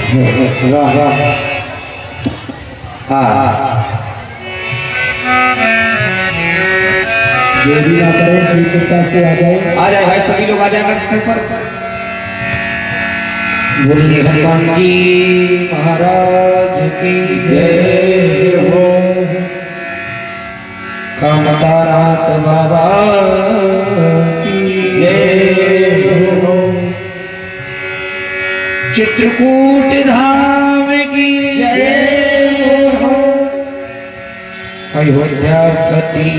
वाह वाह हाँ देवी ना करें श्रीकृपा से आ जाए भाई सभी लोग आ जाए मंच पर। बोलिए हनुमान जी महाराज की जय हो। कामतानाथ बाबा की जय हो। चित्रकूट धाम की जय हो। अयोध्यापति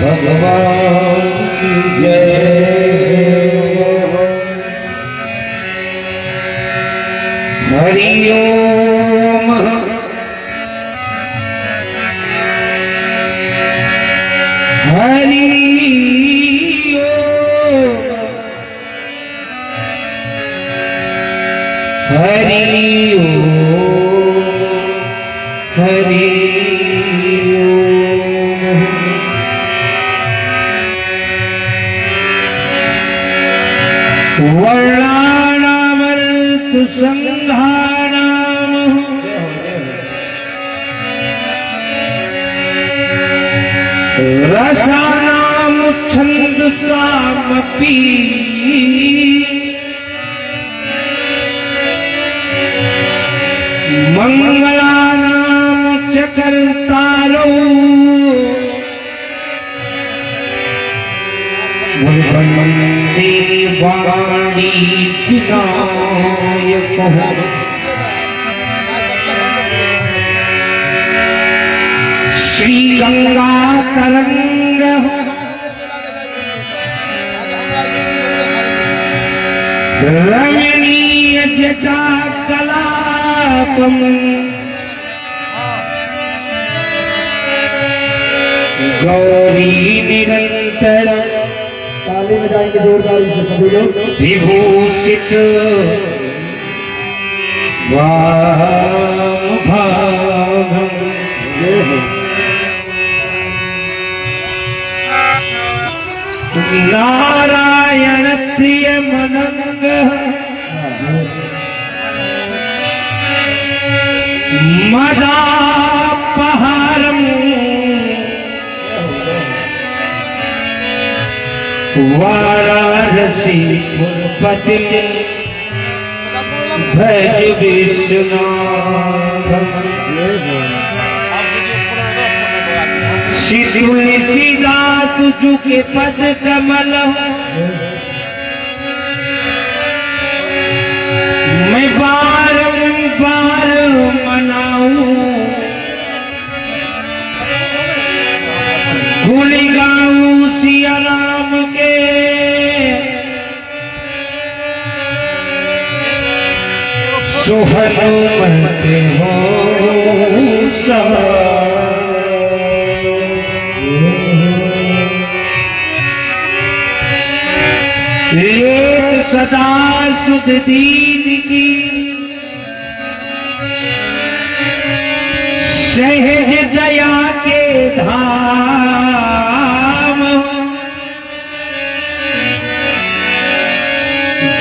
भगवान की जय हो। हरि ओम हरि ओम हरि ओम हरि वर्णानामर्तु संघानाम रसानाम छंदसामपि मंगलानाम च कर्तारौ वन्दे वाणी विनायकः। श्री गंगा तरंग रमणीय जटा कलापम गौरी निरंतर ताली बजाएंगे जोरदार से सभी लोग। विभूषित वाम भागम नारायण प्रिय मनंग मदापहारम वाराणसी पुरपति भज विश्वनाथ। श्री तुलसीदास के पद कमल मैं बारंबार मनाऊं गुण गाऊं सिया राम के सो हनुमत हो एक सदा सुध दीन की सहज दया के धाम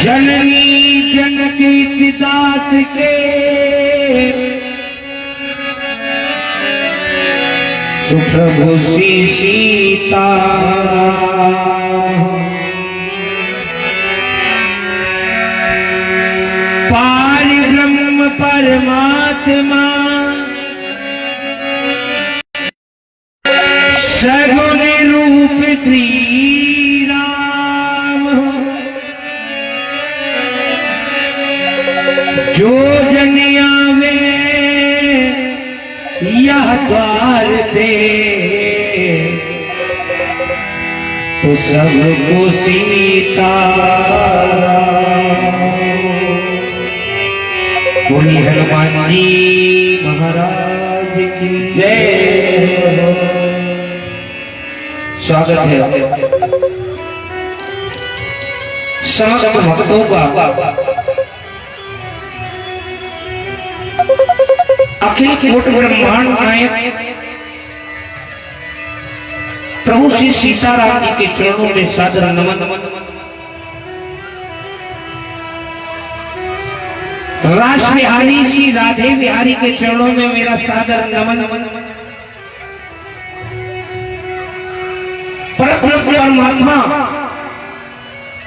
जननी जनकी पितास के सुप्रभु श्री सीता पार ब्रह्म परमात्मा सगुण रूप श्री राम जो जन आवे यह द्वार पे तो सबको सीता बोली हनुमान जी महाराज की जय हो। स्वागत है समस्त भक्तों का अखिल कोट ब्रह्मांड नायक प्रभु श्री सीताराम जी के चरणों में सादर नमन। रास बिहारी श्री राधे बिहारी के चरणों में मेरा सादर नमन। परमात्मा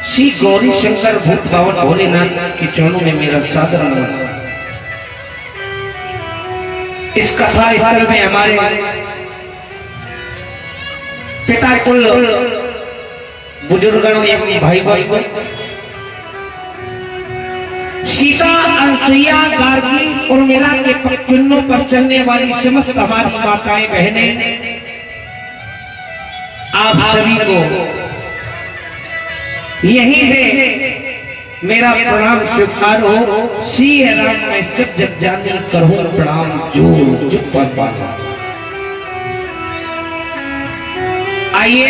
श्री गौरी शंकर भूत बावन भोलेनाथ के चरणों में मेरा सादर नमन। इस कथा स्थल में हमारे पिता कुल बुजुर्गों एवं भाई भाई सीता अनसुईया गार्गी और मेरा के पगचूनों पर चलने वाली समस्त हमारी माताएं बहनें, आप सभी को यही है मेरा प्रणाम स्वीकार हो। श्री राम में सब जग जानी करो प्रणाम जो चुप पर। आइए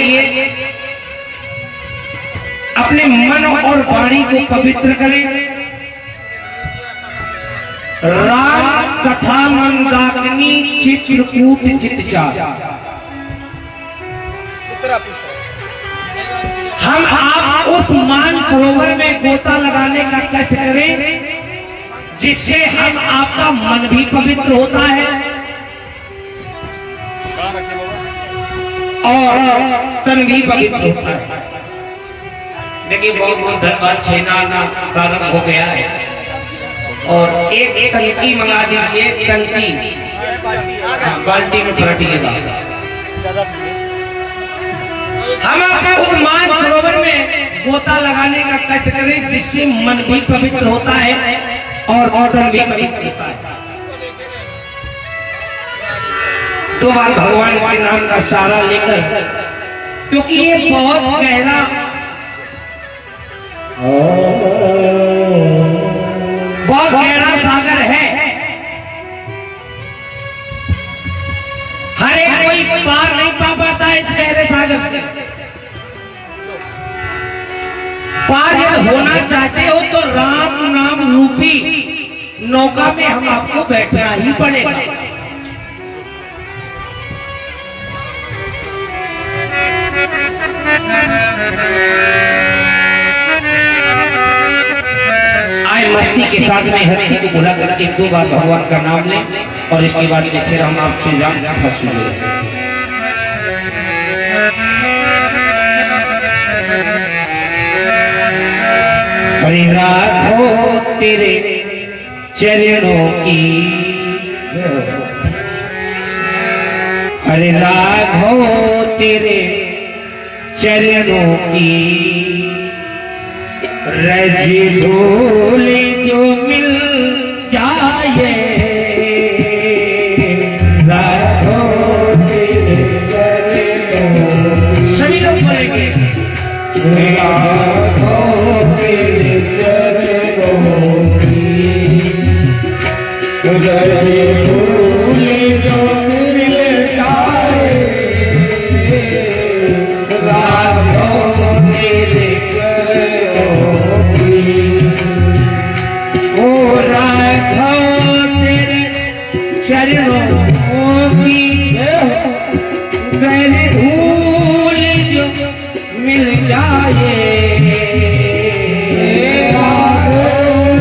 अपने मन और वाणी को पवित्र करें। राम कथा मंदाकिनी चित्रकूट चितचार। हम आप उस मान सरोवर में गोता लगाने का कष्ट करें जिससे हम आपका मन भी पवित्र होता है और तन भी पवित्र होता है। देखिए बहुत बहुत धन्यवाद। छेना प्रारंभ हो गया है और एक टंकी मंगा दीजिए। टंकी बाल्टी में पलटिएगा। हम उस मान सरोवर में गोता लगाने का कष्ट करें जिससे मन भी पवित्र होता है और तन भी पवित्र होता है। 2 बार भगवान के नाम का सहारा लेकर, क्योंकि ये बहुत गहरा सागर है। हर एक कोई पार नहीं पा पाता है इस गहरे सागर से। पार यदि होना चाहते हो तो राम नाम रूपी नौका में हम आपको बैठना ही पड़ेगा। आए मस्ती के साथ में हस्ती को बुला करके 2 बार भगवान का नाम लें और इसके बाद में फिर हम आपसे जान फंसूंगे। हरि राघो तेरे चरणों की, हरि राघो तेरे चरणों की रज धूल जो मिल जाए। राघो तेरे चरणों, सभी लोग बोलेंगे राघो तेरे चरणों की रज धूल जो मिल जाए। राघो तेरे चरणों की गैर धूल जो मिल जाए।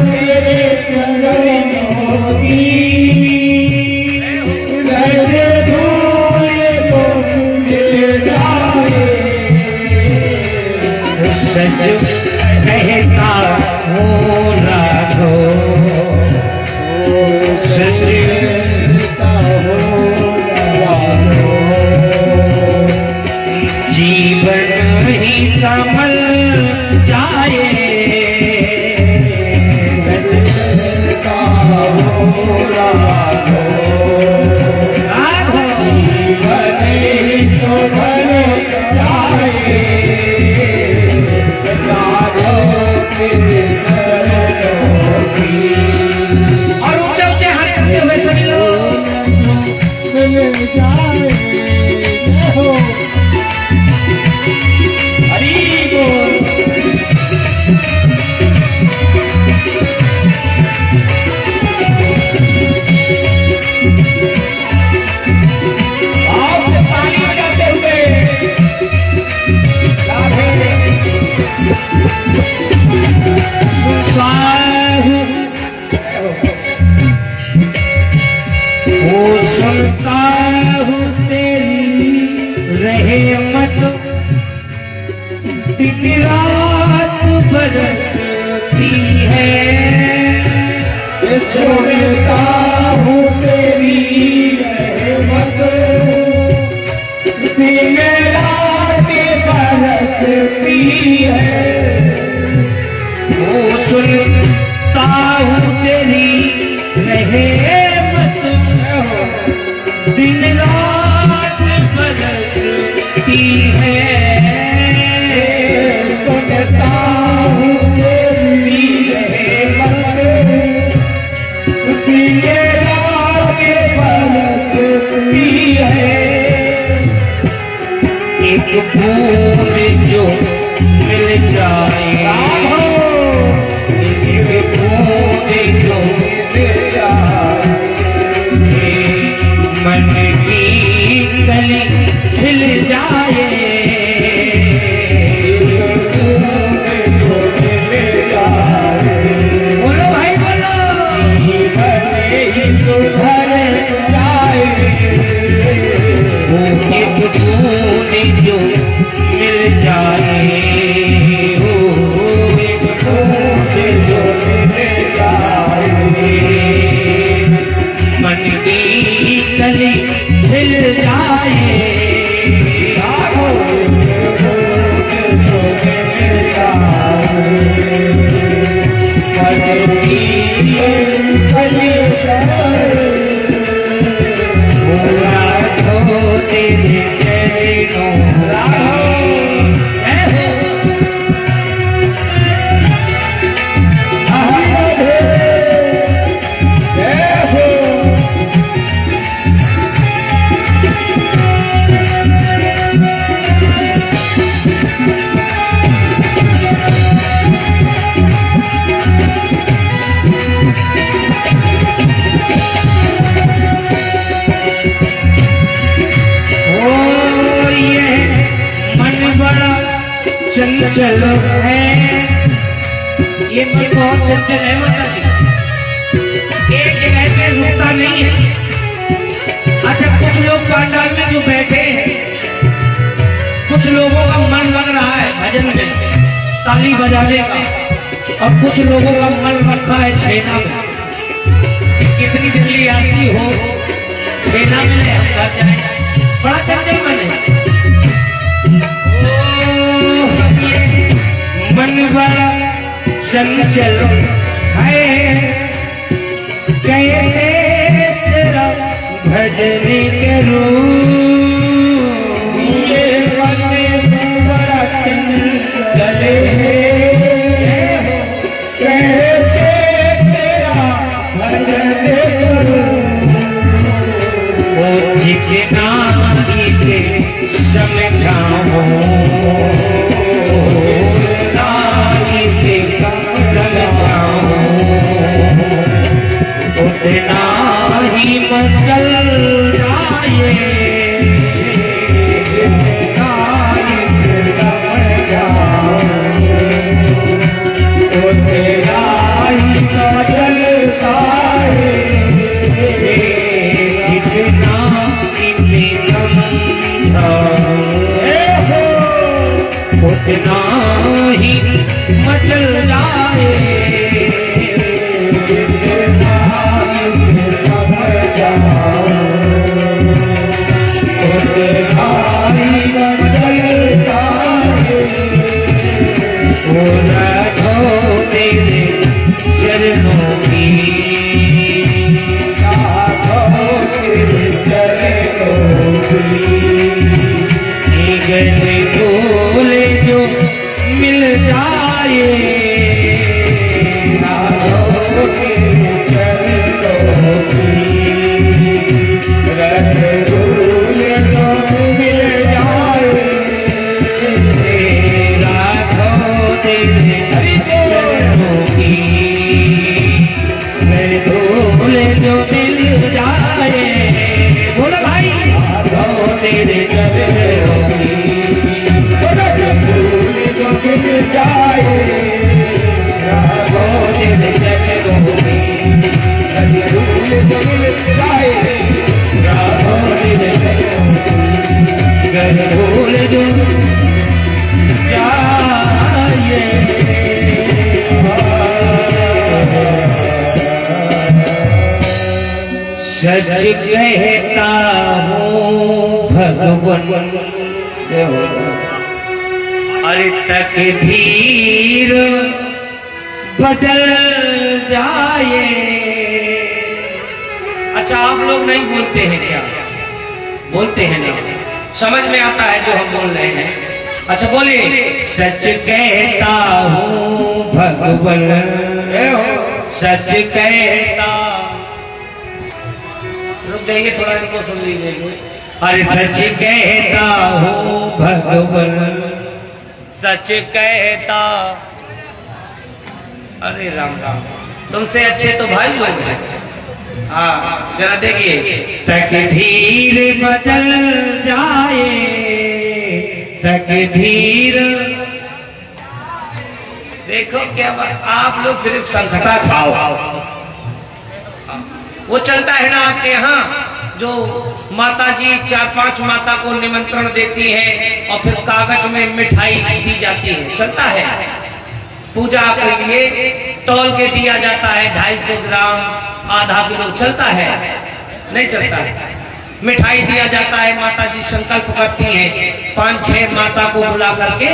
तेरे चरणों की गैर धूल जो मिल जाए। सच कहता हूँ राघो, सच जीवन ही कमल जाए। जीवन ही शोभन जाए। सुनता हूँ तेरी रहमत दिन रात बरसती है। सुनता हूँ तेरी रहमत दिन रात बरसती है। वो सुनता हूँ तेरी रहमत दिन रात बरसती है। सुनता हूँ तेरी रहमत दिन रात बरसती है। एक बूंद जो मिल जाए, एक बूंद जो मिल जाए, मन की कली खिल जाए। बोलो भाई बोलो, सुधर जाए। वो एक बूंद जो मिल जाए, वो एक बूंद जो मिल जाए, मन की कली खिल जाए। पूरा धो तेरे चरणों चंचल है, ये मन बहुत चंचल है माता जी, एक जगह पे रुकता नहीं है। अच्छा, कुछ लोग पंडाल में जो बैठे हैं, कुछ लोगों का मन लग रहा है भजन में, ताली बजाने का, और कुछ लोगों का मन रखा है छेना में। कितनी जल्दी आती हो छेना में हम घर जाए, बड़ा चंचल मन है। मन बड़ा चंचल है, कहते तेरा भजन करूं। ये मन बड़ा चंचल है, कहते तेरा भजन करूं। वो जितना के समझाऊं, उतना ही मचल जाए। उतना ही मचल जाए। जितना उतना ही मचल जाए। तेरे चरणों की गले बोले जो मिल जाए। जो मिल जाए, बोलो भाई, तेरे चरणों की जो मिल जाए। सच कहता हूँ भगवन, अरे तकदीर बदल जाए। अच्छा, आप लोग नहीं बोलते हैं क्या? बोलते हैं ना, समझ में आता है जो हम बोल रहे हैं। अच्छा बोलिए, सच कहता हूँ भगवन, सच कहता। रुक जाइए थोड़ा, इनको सुन लीजिए। अरे सच कहता हूँ भगवन, सच कहता। अरे राम राम, तुमसे अच्छे तो भाई लोग हैं। हाँ जरा देखिए, तकदीर बदल जाए, तकदीर। देखो क्या बात, आप लोग सिर्फ संखटा खाओ। वो चलता है ना आपके यहाँ, जो माता जी 4-5 माता को निमंत्रण देती हैं और फिर कागज में मिठाई दी जाती है, चलता है। पूजा के लिए तौल के दिया जाता है 250 ग्राम, आधा किलो, चलता है? नहीं चलता है। मिठाई दिया जाता है, माता जी संकल्प करती हैं, 5-6 माता को बुला करके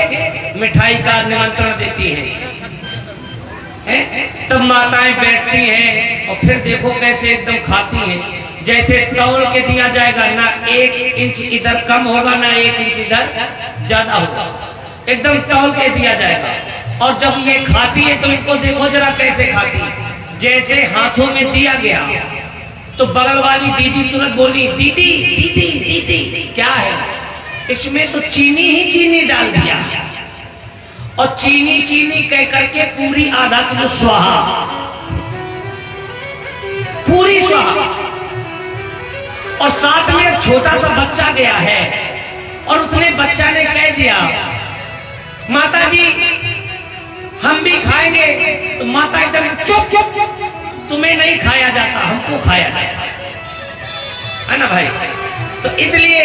मिठाई का निमंत्रण देती हैं। तब माताएं बैठती हैं और फिर देखो कैसे एकदम खाती हैं, जैसे तौल के दिया जाएगा ना, 1 इंच इधर कम होगा ना 1 इंच इधर ज्यादा होगा, एकदम तौल के दिया जाएगा। और जब ये खाती है तो इनको देखो जरा कैसे खाती है, जैसे हाथों में दिया गया तो बगल वाली दीदी तुरंत बोली, दीदी दीदी दीदी क्या है, इसमें तो चीनी ही चीनी डाल दिया। और चीनी चीनी कह करके पूरी आधा किलो स्वाहा, पूरी स्वाहा। और साथ में छोटा सा बच्चा गया है और उसने बच्चा ने कह दिया, माता जी हम भी खाएंगे। तो माता एकदम चुप चुप, तुम्हें नहीं खाया जाता, हमको खाया जाता है ना भाई। तो इसलिए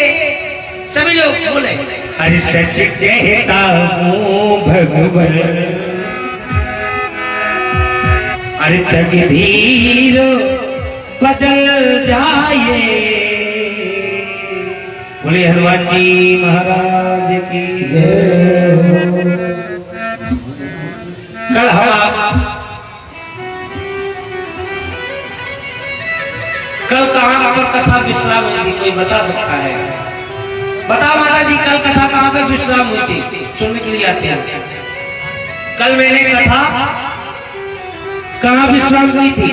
सभी लोग बोले, अरे सच कहता हूँ भगवन, अरे तकदीर बदल जाए। बोले हनुमान जी महाराज की जय हो। कल कहाँ पर कथा विश्राम हुई थी, कोई बता सकता है? बताओ माता जी, कल कथा कहाँ पे विश्राम हुई थी? सुनने के लिए आते हैं। कल मैंने कथा कहाँ विश्राम हुई थी?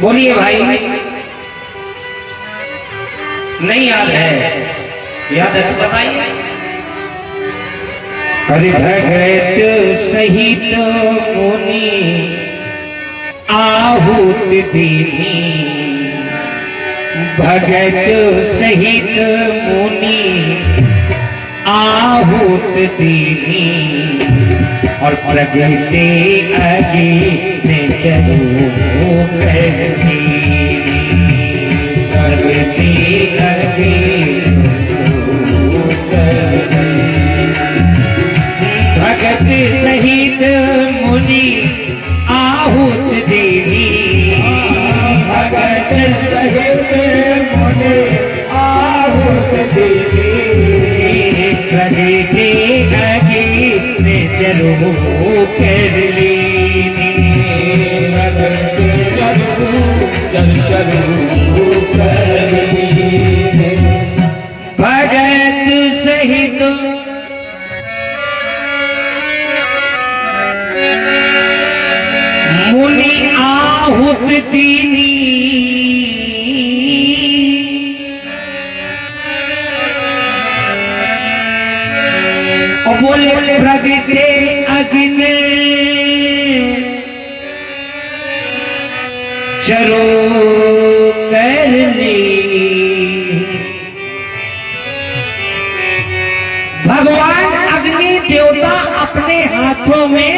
बोलिए भाई, नहीं याद है? याद है तो बताइए। अरे भगत सहित मुनि आहुत दीनी, भगत सहित मुनि आहुत दीनी, और प्रगति आगे में चलो कहती, प्रगति आगे भगत सहित मुनि आहुत देवी, भगत सहित मुनि आहुत देवी, प्रगति आगे में चलो कर लीनी, चल चलो कर लीनी। भगत सहित मुनि आहुत दीनी, और बोले प्रगटे अग्नि चलो कर ली। भगवान अग्नि देवता अपने हाथों में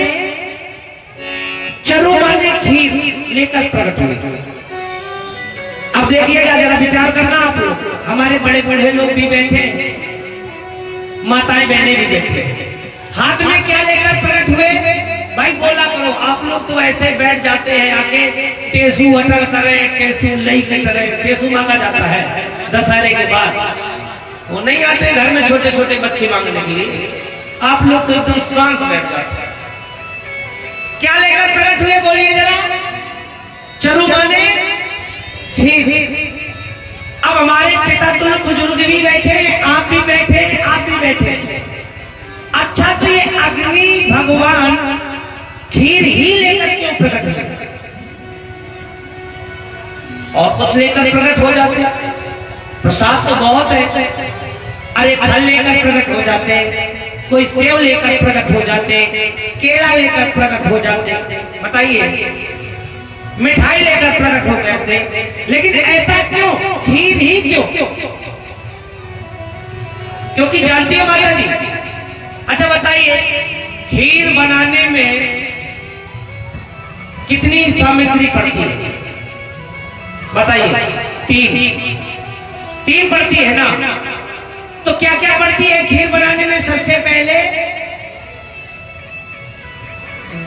चरु माने खीर लेकर प्रकट हुए। अब देखिएगा, जरा विचार करना आप लोग, हमारे बड़े बड़े लोग भी बैठे, माताएं बहनें भी बैठे, हाथ में क्या लेकर प्रकट हुए? भाई बोला करो, आप लोग तो ऐसे बैठ जाते हैं आके, टेसू अटल करें, टेसू लई के करें, टेसू मांगा जाता है दशहरे के बाद। वो नहीं आते घर में छोटे छोटे बच्चे मांगने के लिए। आप लोग तो एकदम शांत बैठ जाते हैं। क्या लेकर प्रकट हुए बोलिए जरा? चरु माने खीर। अब हमारे पिता तो बुजुर्ग भी बैठे हैं, आप भी बैठे हैं, आप भी बैठे हैं। अच्छा, तो ये अग्नि भगवान खीर ही लेकर क्यों प्रकट हुए? और कुछ लेकर प्रकट हो जाते? प्रसाद तो बहुत है। अरे फल लेकर प्रकट हो जाते, कोई सेव लेकर प्रकट हो जाते, केला लेकर प्रकट हो जाते, बताइए, मिठाई लेकर प्रकट हो जाते। लेकिन ऐसा क्यों? खीर ही क्यों? क्योंकि जानती है माता जी? अच्छा बताइए, खीर बनाने में कितनी सामग्री पड़ती है? बताइए। तीन पड़ती है ना? तो क्या क्या पड़ती है खीर बनाने में? सबसे पहले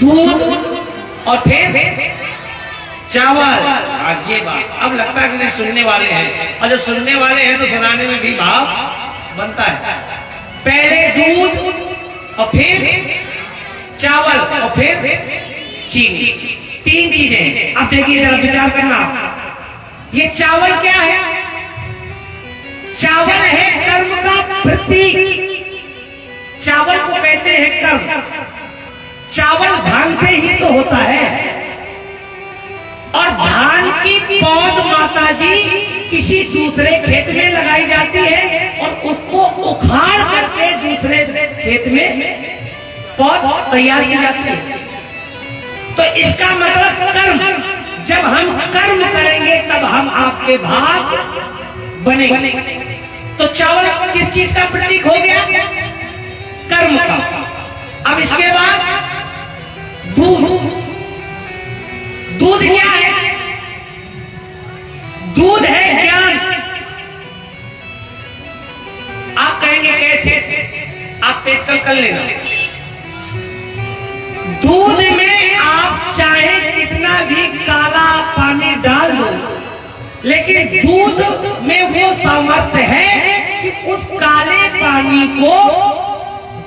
दूध और फिर चावल। आगे बात अब लगता है कि नहीं सुनने वाले हैं, और जो सुनने वाले हैं तो सुनाने में भी भाव बनता है। पहले दूध और फिर चावल और फिर चीनी, तीन चीजें। अब देखिए जरा विचार करना, ये चावल क्या है? चावल है कर्म का प्रतीक। चावल को कहते हैं कर्म। चावल धान से ही तो होता है, और धान की पौध माता जी किसी दूसरे खेत में लगाई जाती है और उसको उखाड़ करके दूसरे खेत में पौध तैयार की जाती है। तो इसका मतलब कर्म। जब हम कर्म करेंगे तब हम आपके भाग बनेंगे। तो चावल किस चीज का प्रतीक हो गया? कर्म का। अब इसके बाद दूध। दूध क्या है? दूध है ज्ञान। आप कहेंगे कैसे? आप पेट कर लेना। दूध में आप चाहे कितना भी काला पानी डाल दो, लेकिन दूध में वो सामर्थ्य है कि उस काले पानी को,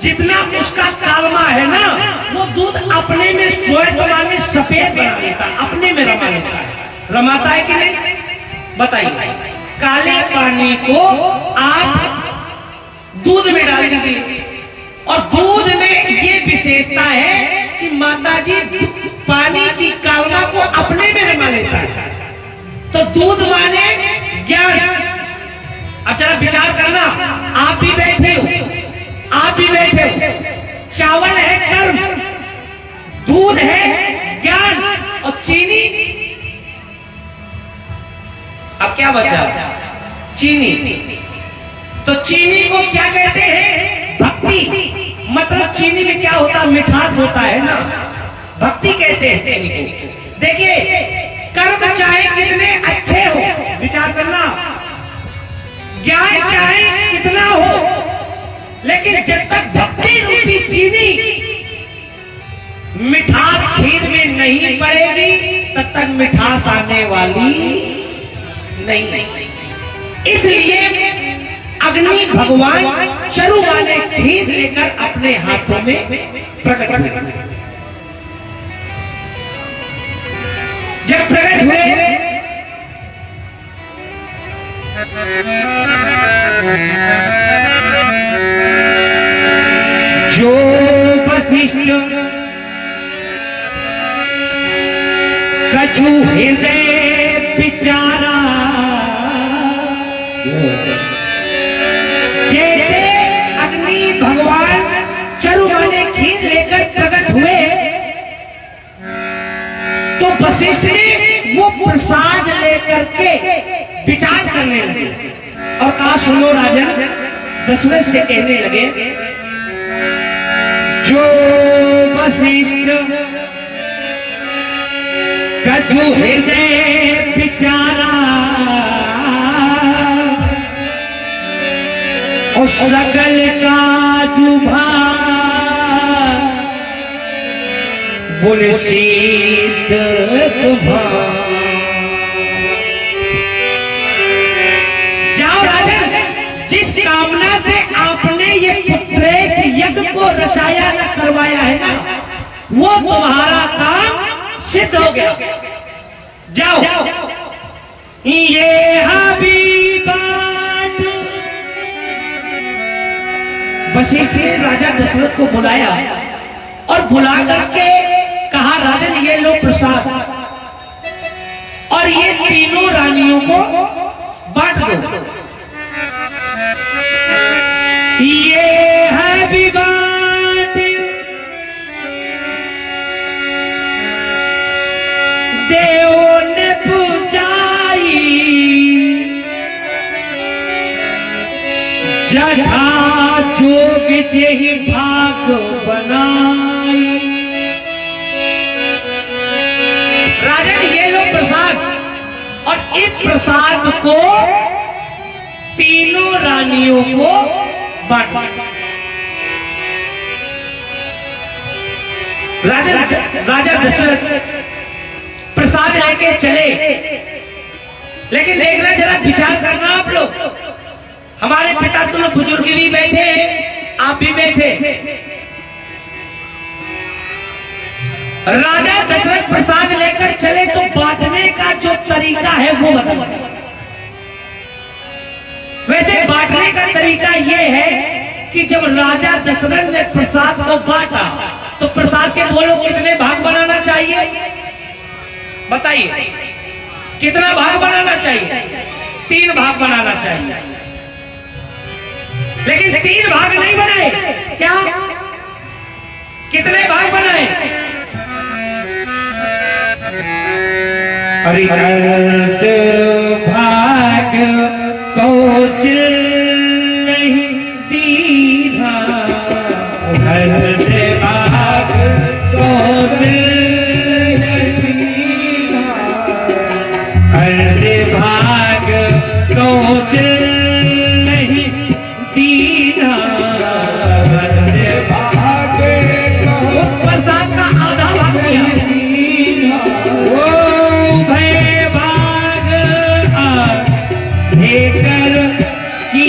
जितना उसका कालमा है ना, वो दूध अपने में श्वेत माने सफेद बना लेता है, अपने में रमा लेता है। रमाता है कि नहीं? बताइए। काले पानी को आप दूध में डाल दीजिए, और दूध में ये विशेषता है कि माता जी पानी की कालमा को अपने में रमा लेता है। तो दूध माने ज्ञान। अब जरा विचार करना, आप भी बैठे हो, आप भी बैठे हो। चावल है कर्म, दूध है ज्ञान, और चीनी। अब क्या बचा? चीनी। तो चीनी को क्या कहते हैं? भक्ति। मतलब चीनी में क्या होता है? मिठास होता है ना, भक्ति कहते हैं चीनी को। देखिए, कर्म चाहे कितने अच्छे हो, विचार करना, ज्ञान चाहे कितना हो, लेकिन जब तक भक्ति रूपी चीनी मिठास खीर में नहीं पड़ेगी, तब तक मिठास आने वाली नहीं। इसलिए अग्नि भगवान चरु वाले खीर लेकर अपने हाथों में प्रकट हुए। जब प्रकट हुए, जो वशिष्ठ कछु हृदय विचारा, जैसे अग्नि भगवान चरु वाले खीर लेकर प्रकट हुए, तो वशिष्ठ ने वो प्रसाद लेकर के विचार करने लगे और कहा, सुनो राजन, दशरथ से कहने लगे, जो वशिष्ठ कछु हृदय विचारा, और सकल का जुभा बोले सीत तुम्हारा। जाओ राजन, जिस कामना से आपने ये पुत्रेक यज्ञ को रचाया न करवाया है ना, वो तुम्हारा काम सिद्ध हो गया। जाओ। ये हबीबान वशिष्ठ ने राजा दशरथ को बुलाया और बुला करके कहा, राजन ये लो प्रसाद और ये तीनों रानियों को बांट दो। ये है विवाद देवों ने पूजाई, जठा जोग यही भाग बनाई। राजन ये लो प्रसाद और इस प्रसाद को तीनों रानियों को बांटा। राजा दशरथ प्रसाद लेके चले, लेकिन देखना जरा विचार करना आप लोग, हमारे पिता तुम बुजुर्ग भी बैठे हैं, आप भी बैठे। राजा दशरथ प्रसाद लेकर चले तो बांटने का जो तरीका है वो बताओ। वैसे बांटने का तरीका ये है कि जब राजा दशरथ ने प्रसाद को बांटा तो प्रसाद के बोलो कितने भाग बनाना चाहिए, बताइए कितना भाग बनाना चाहिए? 3 भाग बनाना चाहिए। लेकिन 3 भाग नहीं बनाए, क्या कितने भाग बनाए? हरि अर्ध भाग कौशल दीना, अर्ध भाग कौशल दीना, अर्ध भाग कौशल दीना, अर्ध भाग उस प्रसाद का आधा भाग दिया। कर की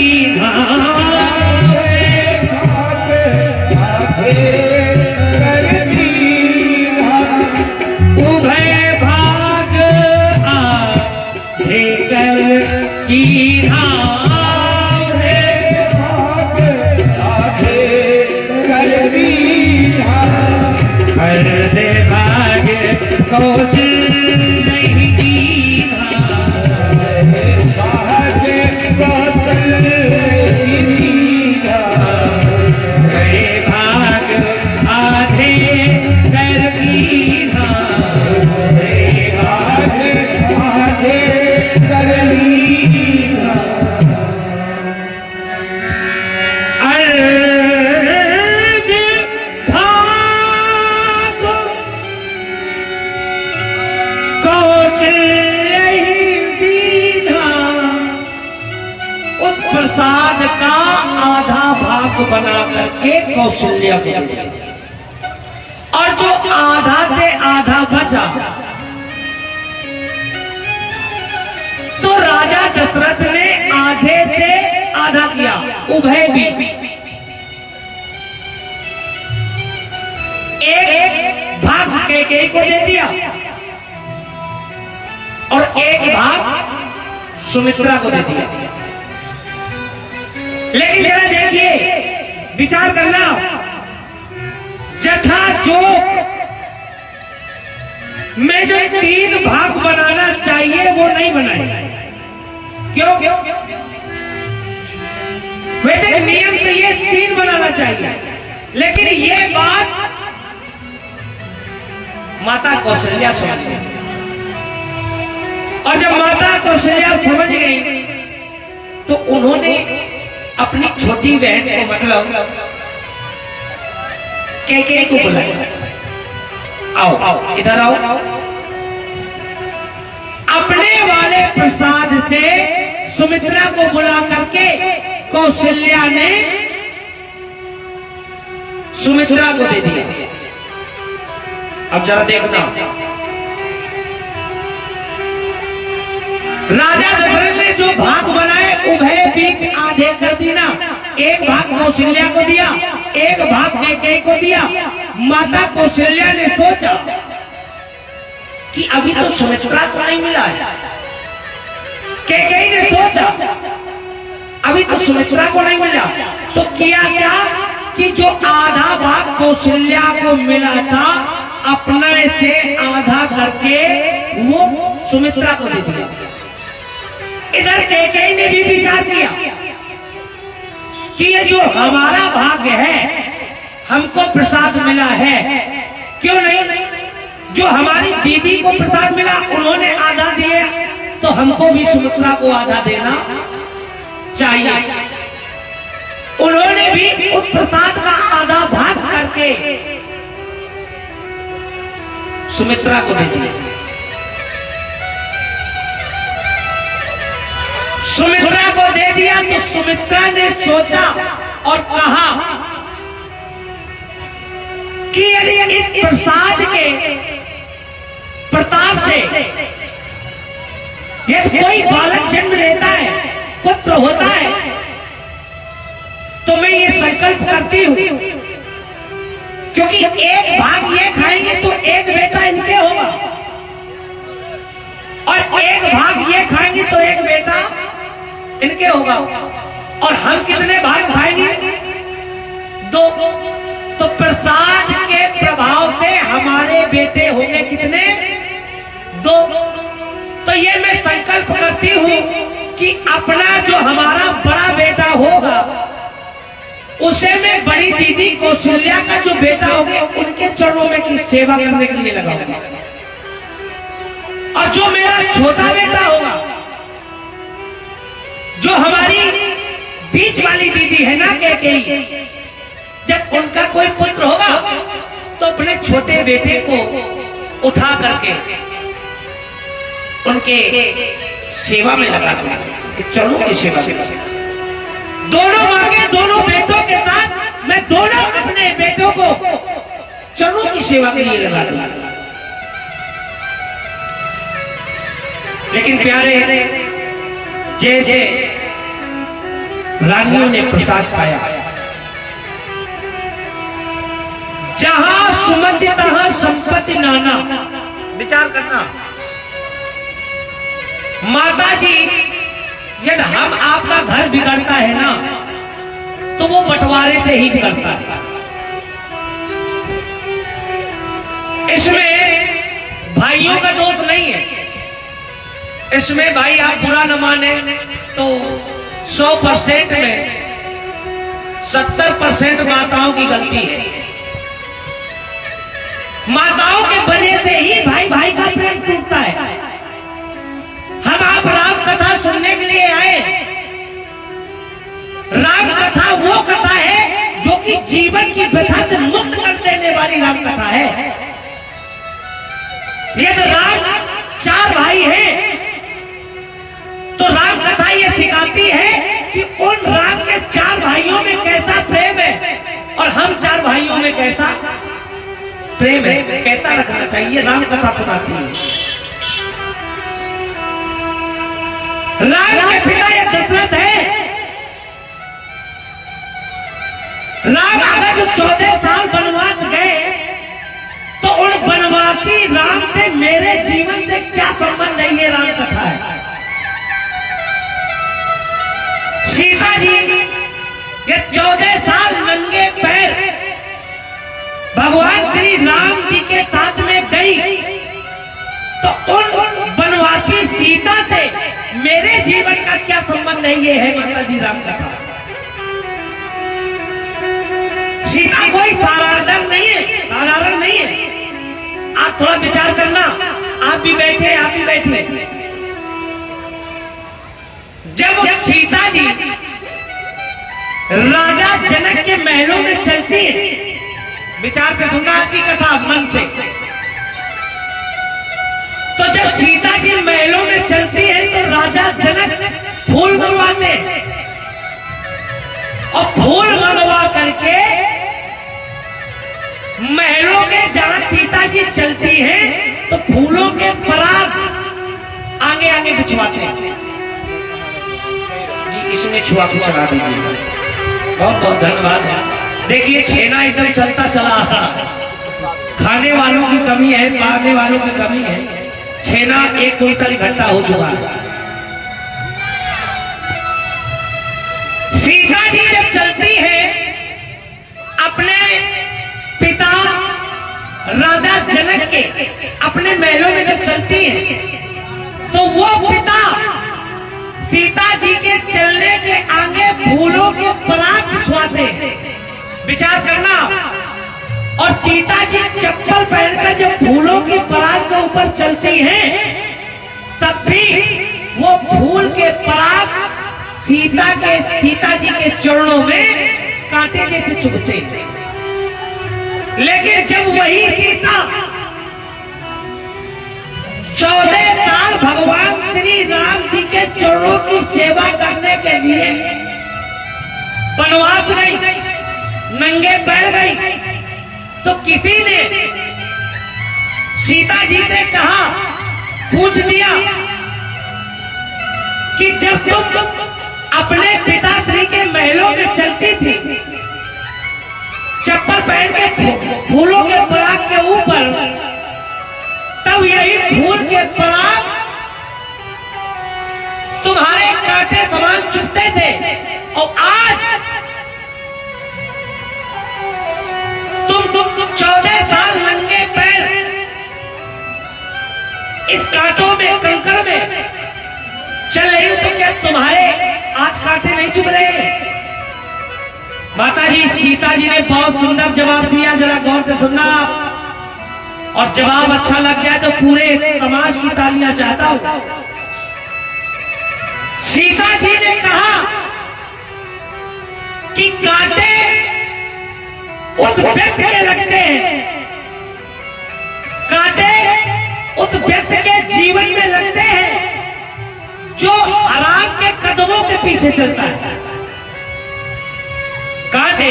उभय भाग आधे कर की अर्धे भाग कौशल नहीं गए भाग आधे कर दीना, भाग आधे कर दीना। अर्ध भाग कौशल दीना, उस प्रसाद का आधा भाग बना करके कौशल्या को दिया और जो आधा से आधा बचा तो राजा दशरथ ने आधे से आधा किया, उभय भी एक भाग कैकेयी को दे दिया और एक भाग सुमित्रा को दे दिया। लेकिन जरा देखिए, विचार करना, जठा जोग में जो 3 भाग बनाना चाहिए वो नहीं बनाए। क्यों? वैसे नियम तो ये 3 बनाना चाहिए, लेकिन ये बात माता कौशल्या समझ गई। और जब माता कौशल्या समझ गई तो उन्होंने अपनी छोटी बहन को, मतलब कैकेयी को बुलाया, आओ आओ इधर आओ। अपने वाले प्रसाद से सुमित्रा को बुला करके कौशल्या ने सुमित्रा को दे दिया। अब जरा देखना, राजा दशरथ ने जो भाग बनाए उभय बीच आधे कर दी ना। एक भाग कौशल्या को दिया, एक भाग कैकेयी को दिया। माता कौशल्या ने सोचा कि अभी तो सुमित्रा को नहीं मिला है। कैकेयी ने सोचा अभी तो सुमित्रा को नहीं मिला, तो किया क्या कि जो आधा भाग कौशल्या को मिला था अपने से आधा करके वो सुमित्रा को दे दिया। इधर कैकेयी ने भी विचार किया कि ये जो हमारा भाग्य है, हमको प्रसाद मिला है, क्यों नहीं जो हमारी दीदी को प्रसाद मिला उन्होंने आधा दिया, तो हमको भी सुमित्रा को आधा देना चाहिए। उन्होंने भी उस प्रसाद का आधा भाग करके सुमित्रा को दे दिया। सुमित्रा को दे दिया तो सुमित्रा ने सोचा और कहा कि यदि इस प्रसाद के प्रताप से यदि कोई बालक जन्म लेता है, पुत्र होता है, तो मैं ये संकल्प करती हूं, क्योंकि एक भाग ये खाएंगे तो एक बेटा इनके होगा, और एक भाग ये खाएंगे तो एक बेटा इनके होगा। और हम कितने भाग खाएंगे? 2। तो प्रसाद के प्रभाव से हमारे बेटे होंगे कितने? 2। तो ये मैं संकल्प करती हूं कि अपना जो हमारा बड़ा बेटा होगा उसे मैं बड़ी दीदी कौशल्या का जो बेटा होगा उनके चरणों में की सेवा करने के लिए लगाऊंगा, और जो मेरा छोटा बेटा होगा, जो हमारी बीच वाली दीदी है ना कैकेयी, जब उनका कोई पुत्र होगा तो अपने छोटे बेटे को उठा करके उनके सेवा में लगा दूंगा, चरणों की सेवा में। दोनों माँ के दोनों बेटों के साथ मैं दोनों अपने बेटों को चरणों की सेवा के लिए लगा दूंगा। लेकिन प्यारे, जैसे रानियों ने प्रसाद पाया, जहां सुमति तहां संपत्ति नाना। विचार करना, माता जी, यदि हम आपका घर बिगड़ता है ना तो वो बंटवारे से ही बिगड़ता है। इसमें भाइयों का दोष नहीं है, इसमें भाई आप बुरा न माने तो 100% में 70% माताओं की गलती है। माताओं के वजह से ही भाई भाई का प्रेम टूटता है। हम आप राम कथा सुनने के लिए आए। राम कथा वो कथा है जो कि जीवन की व्यथा से मुक्त कर देने वाली राम कथा है। यदि राम 4 भाई हैं तो राम कथा ये सिखाती है कि उन राम के 4 भाइयों में कैसा प्रेम है और हम 4 भाइयों में कैसा प्रेम है, कैसा रखना चाहिए, राम कथा सुनाती है। राम के पिता ये दशरथ है। राम अगर जो 14 साल वनवास गए तो उन वनवासी राम से मेरे जीवन से क्या संबंध है, ये राम कथा है। सीता जी ये 14 साल नंगे पैर भगवान श्री राम जी के साथ में गई, तो उन वनवासी सीता से मेरे जीवन का क्या संबंध है, ये है माता जी राम कथा। सीता कोई साधारण नहीं है, साधारण नहीं है। आप थोड़ा विचार करना, आप भी बैठे, आप भी बैठे। जब सीता जी राजा जनक के महलों में चलती है, विचार से सुनना आपकी कथा मन से। तो जब सीता जी महलों में चलती है तो राजा जनक फूल मंगवाते हैं, और फूल मंगवा करके महलों के जहां सीता जी चलती हैं तो फूलों के पराग आगे आगे बिछवाते हैं। जी इसमें छुआ को चला दीजिए। बहुत बहुत धन्यवाद है। देखिए छेना एकदम चलता चला आ रहा। खाने वालों की कमी है, पाने वालों की कमी है। छेना 1 क्विंटल इकट्ठा हो चुका है। सीता जी जब चलती है अपने पिता राजा जनक के अपने महलों में जब चलती है तो वो पिता सीता जी के चलने के आगे फूलों के पराग बिछवाते हैं। विचार करना। और सीता जी चप्पल पहनकर जब फूलों की पराग के ऊपर चलती हैं तब भी वो फूल के पराग सीता जी के चरणों में कांटे जैसे चुभते हैं। लेकिन जब वही सीता 14 साल भगवान श्री राम जी के चरणों की सेवा करने के लिए वनवास गई, नंगे पैर गई, तो किसी ने सीता जी ने कहा, पूछ दिया कि जब तुम अपने पिताश्री के महलों में चलती थी चप्पल पहन के फूलों के पराग के ऊपर, तब यही फूल के पराग तुम्हारे कांटे समान चुभते थे, और आज तुम 14 साल नंगे पैर इस कांटों में, कंकड़ में चल रही हो, तो क्या तुम्हारे आज कांटे नहीं चुभ रहे? माता जी सीता जी ने बहुत सुंदर जवाब दिया, जरा गौर से सुनना। और जवाब अच्छा लग जाए तो पूरे समाज की तालियां चाहता हूं। सीता जी ने कहा कि कांटे उस व्यक्ति के लगते हैं, कांटे उस व्यक्ति के जीवन में लगते हैं जो हराम के कदमों के पीछे चलता है। कांटे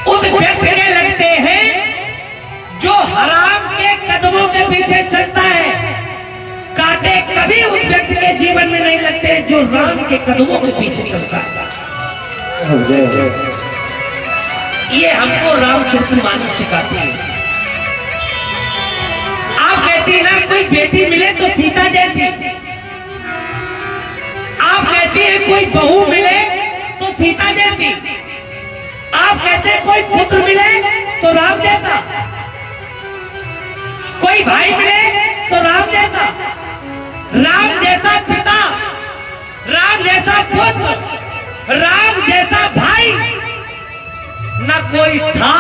उस व्यक्ति के लगते हैं जो हराम के कदमों के पीछे चलता है। कांटे कभी उस व्यक्ति के जीवन में नहीं लगते जो राम के कदमों के पीछे चलता है। ये हमको रामचरितमानस सिखाती है। आप कहती ना कोई बेटी मिले तो सीता जैसी, आप कहती है कोई बहू मिले तो सीता जैसी, आप कहते हैं कोई पुत्र मिले तो राम जैसा, कोई भाई मिले तो राम जैसा, राम जैसा पिता, राम जैसा पुत्र, राम जैसा भाई न कोई था,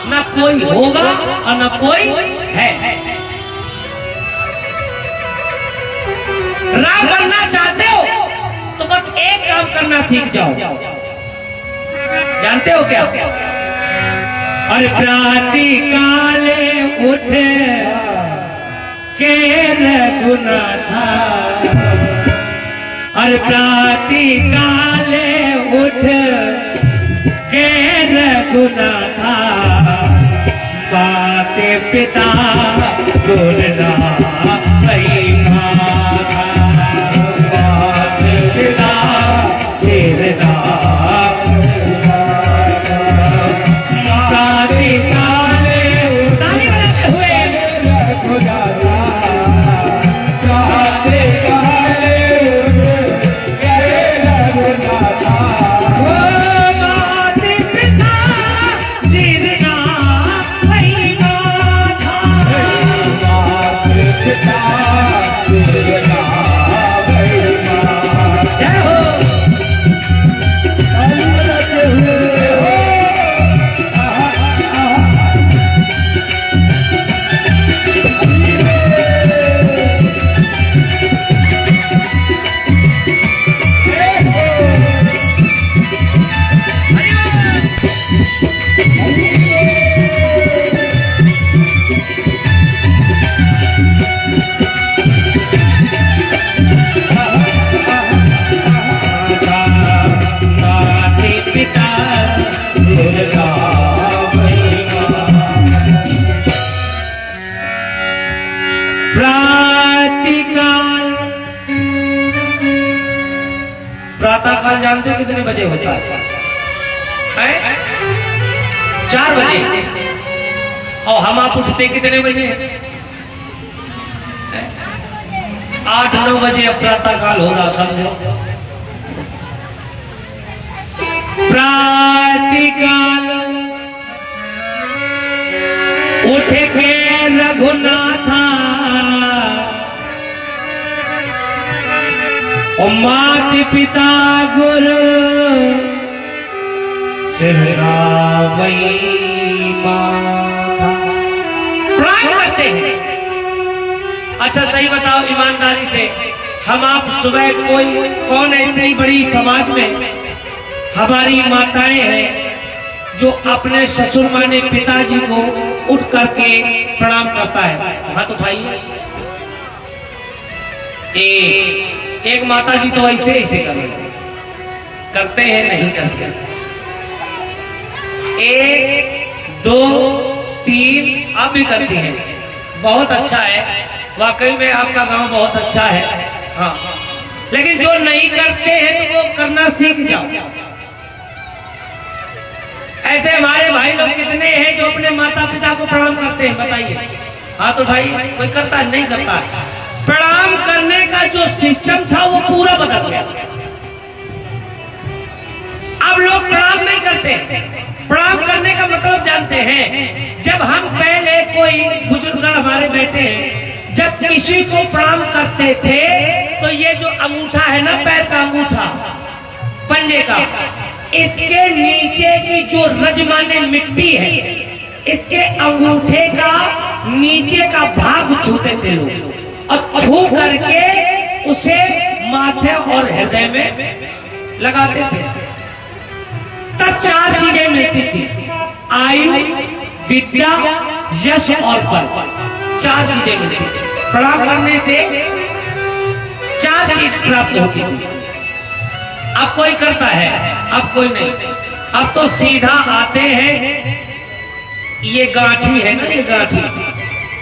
न कोई होगा और न कोई है। राम बनना चाहते हो तो बस एक काम करना सीख जाओ। जानते हो क्या? और प्रातः काले उठ के रघुनाथ, और प्रातः काले उठ के रघुनाथ, माते पिता बोलना सही माता, माते पिता चेरना, प्रातः काले ताली बजाते हुए प्रातः काले पिता प्रातःकाल, प्रातःकाल जानते हो कितने बजे होता है? 4 बजे। और हम आप उठते कितने बजे? 8-9 बजे अब प्रातःकाल होगा, समझो। प्रातःकाल उठ के रघुनाथा और माता पिता गुरु सिरनावई माता प्रणाम करते हैं। अच्छा सही बताओ ईमानदारी से, हम आप सुबह कौन है इतनी बड़ी समाज में हमारी माताएं हैं जो अपने ससुर माने पिताजी को उठ करके प्रणाम करता है? हाथ उठाइए। एक माता जी तो ऐसे करते हैं, नहीं करते। 1 2 3 आप भी करती हैं, बहुत अच्छा है। वाकई में आपका गांव बहुत अच्छा है। हाँ, लेकिन जो नहीं करते हैं तो वो करना सीख जाओ। ऐसे हमारे भाई लोग कितने हैं जो अपने माता पिता को प्रणाम करते हैं? बताइए, हाथ उठाइए। कोई करता है? नहीं करता है। प्रणाम करने का जो सिस्टम था वो पूरा बदल गया। अब लोग प्रणाम नहीं करते। प्रणाम करने का मतलब जानते हैं? जब हम पहले कोई बुजुर्ग हमारे बैठे हैं, जब किसी को प्रणाम करते थे तो ये जो अंगूठा है ना, पैर का अंगूठा, पंजे का, इसके नीचे की जो रजमाने मिट्टी है, इसके अंगूठे का नीचे का भाग छूते थे लोग और छू करके उसे माथे और हृदय में लगाते थे। तब 4 चीजें मिलती थी: आयु, विद्या, यश और बल। 4 चीजें मिलती थी। प्रणाम करने से 4 चीज प्राप्त होती थी। अब कोई करता है? अब कोई नहीं। अब तो सीधा आते हैं, ये गांठी है ना,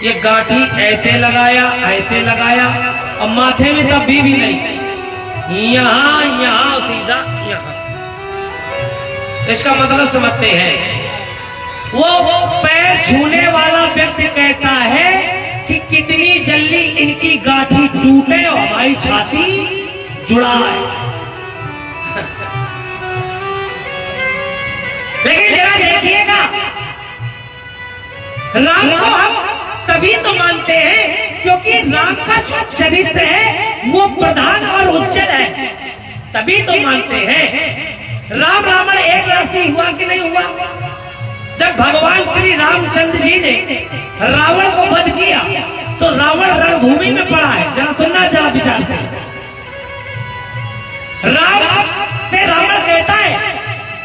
ये गांठी ऐसे लगाया और माथे में तब भी नहीं, यहाँ सीधा यहाँ। इसका मतलब समझते हैं? वो पैर छूने वाला व्यक्ति कहता है कि कितनी जल्दी इनकी गांठी टूटे और हमारी छाती जुड़ा है। लेकिन जरा देखिएगा, राम को हम तभी तो मानते हैं क्योंकि राम का जो चरित्र है वो प्रधान और उज्जवल है, तभी तो मानते हैं। राम रावण एक राशि हुआ कि नहीं हुआ? जब भगवान श्री रामचंद्र जी ने रावण को वध किया तो रावण रणभूमि में पड़ा है। जरा सुनना, जरा विचार करें। रावण कहता है,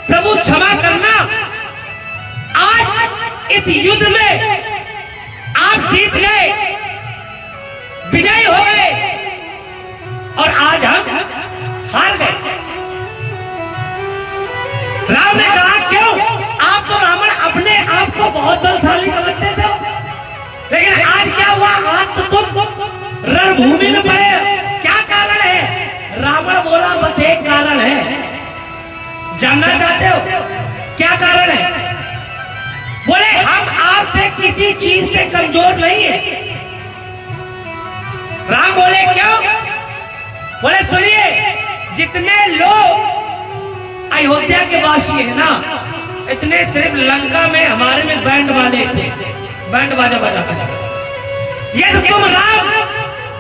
प्रभु क्षमा करना, आज इस युद्ध में आप जीत गए, विजयी हो गए और आज हम हार गए। राम ने कहा, क्यों? आप तो रावण अपने आप को बहुत बलशाली समझते थे, लेकिन आज क्या हुआ? आज तो तुम रणभूमि में पड़े। क्या कारण है? रावण बोला, बस एक कारण है। जानना चाहते हो क्या कारण है? बोले, हम आपसे किसी चीज से कमजोर नहीं है। राम बोले, क्यों? बोले, सुनिए, जितने लोग अयोध्या के वासी है ना, इतने सिर्फ लंका में हमारे में बैंड वाले थे, बैंड बाजा बजाते थे। यदि तुम राम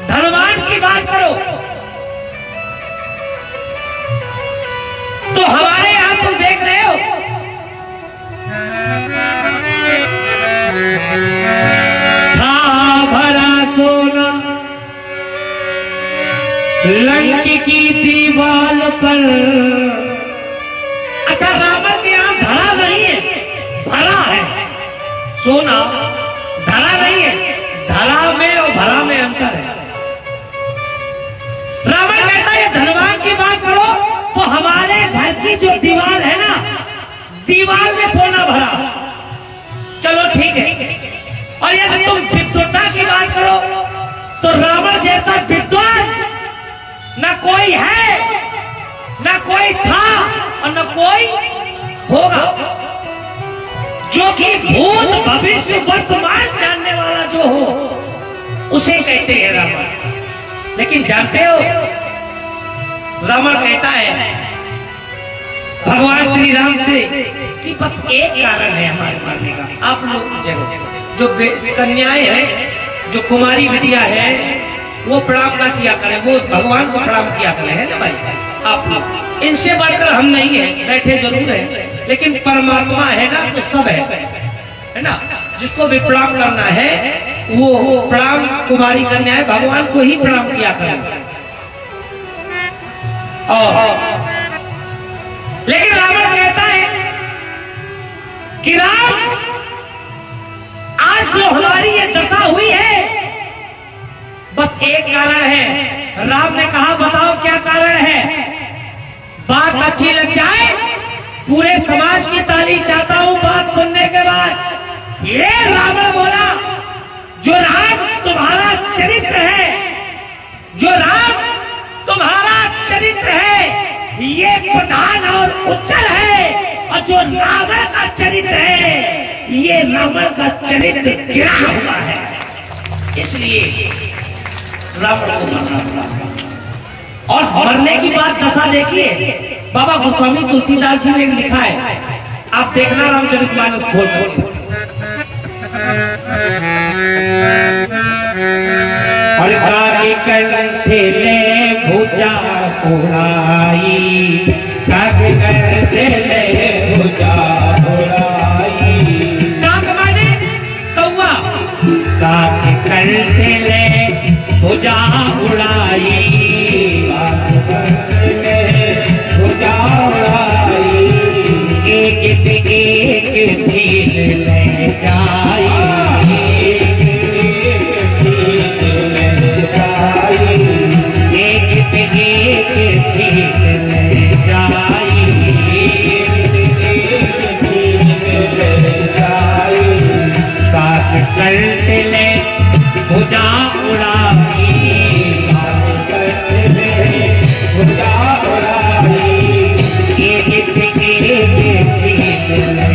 धनवान की बात करो तो हमारे यहां तुम देख रहे हो था भरा सोना लंक की दीवार पर। अच्छा, रावण के यहां धरा नहीं है, भरा है सोना, धरा नहीं है। धरा में और भरा में अंतर है। रावण कहता है, धनवान की बात करो तो हमारे घर की जो दीवार है ना, दीवार में सोना भरा। चलो ठीक है। और यदि तुम विद्वता की बात करो कोई होगा जो कि भूत भविष्य वर्तमान जानने वाला जो हो उसे कहते हैं रावण। लेकिन जानते हो रावण कहता है भगवान श्री राम से कि बस एक कारण है हमारे मारने का। आप लोग जो कन्याएं हैं, जो कुमारी बिटिया है, वो प्रणाम ना किया करें, वो भगवान को प्रणाम किया करें, है ना भाई? आप लोग इनसे बढ़कर हम नहीं है, बैठे जरूर है, लेकिन परमात्मा है ना तो सब है ना? जिसको भी प्रणाम करना है वो प्रणाम कुमारी कन्या है, भगवान को ही प्रणाम किया करें। लेकिन रावण कहता है कि राम, आज जो हमारी ये दशा हुई है बस एक कारण है। राम ने कहा बताओ क्या कारण है? बात अच्छी लग जाए, पूरे समाज की ताली चाहता हूं बात सुनने के बाद। ये रावण बोला जो राम तुम्हारा चरित्र है, जो राम तुम्हारा चरित्र है ये प्रधान और उज्जवल है, और जो रावण का चरित्र है ये रावण का चरित्र गिरा हुआ है, इसलिए रावण को मरना पड़ा। और मरने की बात दशा देखिए, बाबा गोस्वामी तुलसीदास जी ने लिखा है, आप देखना रामचरितमानस खोल कर। और काके कंठे ले भुजा उड़ाई, काके कंठे ले भुजा उड़ाई। काक माने कौवा, काके कंठे ले भुजा उड़ाई, काके कंठे ले भुजा उड़ाई। एक एक चीज ले जाई, ले भुजा उड़ाई, भुजा उड़ाई। एक चीज ले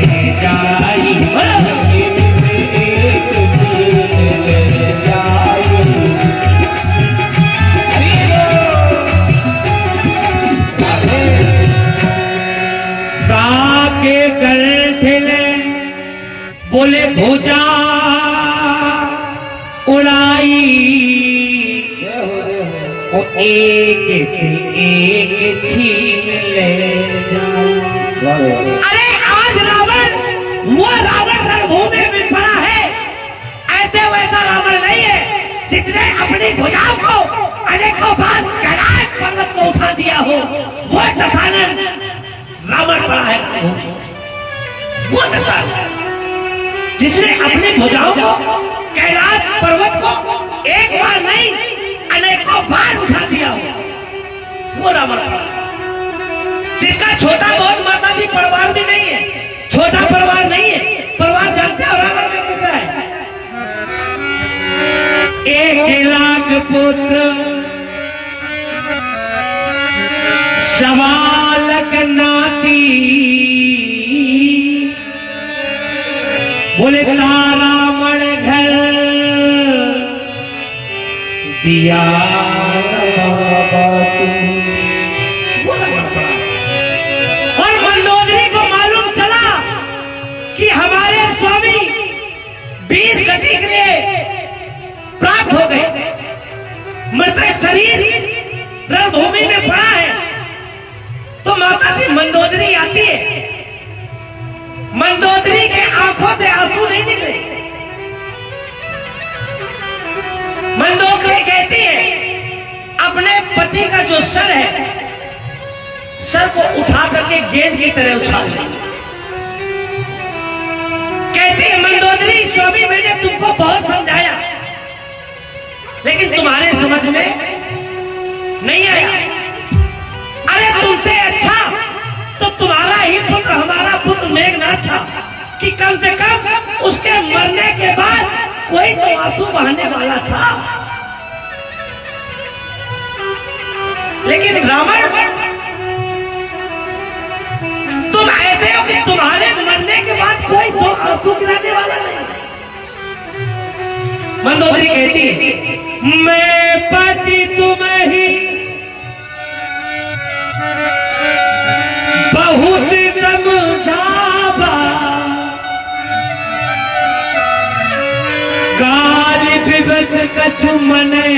जाई, काके कंठे ले बोले भुजा उड़ाई, और एक छीन ले जाए। अरे आज रावण वो रावण रणभूमि में पड़ा है, ऐसे वैसा रावण नहीं है जिसने अपनी भुजाओं को अनेकों बार कैलाश पर्वत को उठा दिया हो। वो दशानन रावण पड़ा है, वो दशानन जिसने अपनी भुजाओं को कैलाश पर्वत को एक बार नहीं अनेकों बार उठा दिया हो, वो रावण। जिसका छोटा बहुत माता जी परिवार भी नहीं है, छोटा परिवार नहीं है। परिवार जानते हो रावण का कितना है? 1 लाख पुत्र, 1.25 लाख नाती, बोले तारा मण घर दिया और मंदोदरी को मालूम चला कि हमारे स्वामी वीर गति के लिए प्राप्त हो गए, मृतक शरीर रणभूमि में पड़ा है। तो माता जी मंदोदरी आती है, मंदोदरी के आंखों से आंसू नहीं निकले। मंदोदरी कहती है अपने पति का जो सर है, सर को उठा करके गेंद की तरह उछाल दी। कहती है मंदोदरी स्वामी मैंने तुमको बहुत समझाया, लेकिन तुम्हारे समझ में नहीं आया। अरे तुमसे अच्छा तो तुम्हारा ही पुत्र हमारा पुत्र मेघनाथ था, कि कम से कम उसके मरने के बाद कोई तो आंसू बहाने वाला था। लेकिन रावण कि तुम्हारे मरने के बाद कोई दो आंसू गिराने वाला नहीं। मंदोदरी कहती है, मैं पति तुम ही बहुत समझावा, गाली विवत कछु मने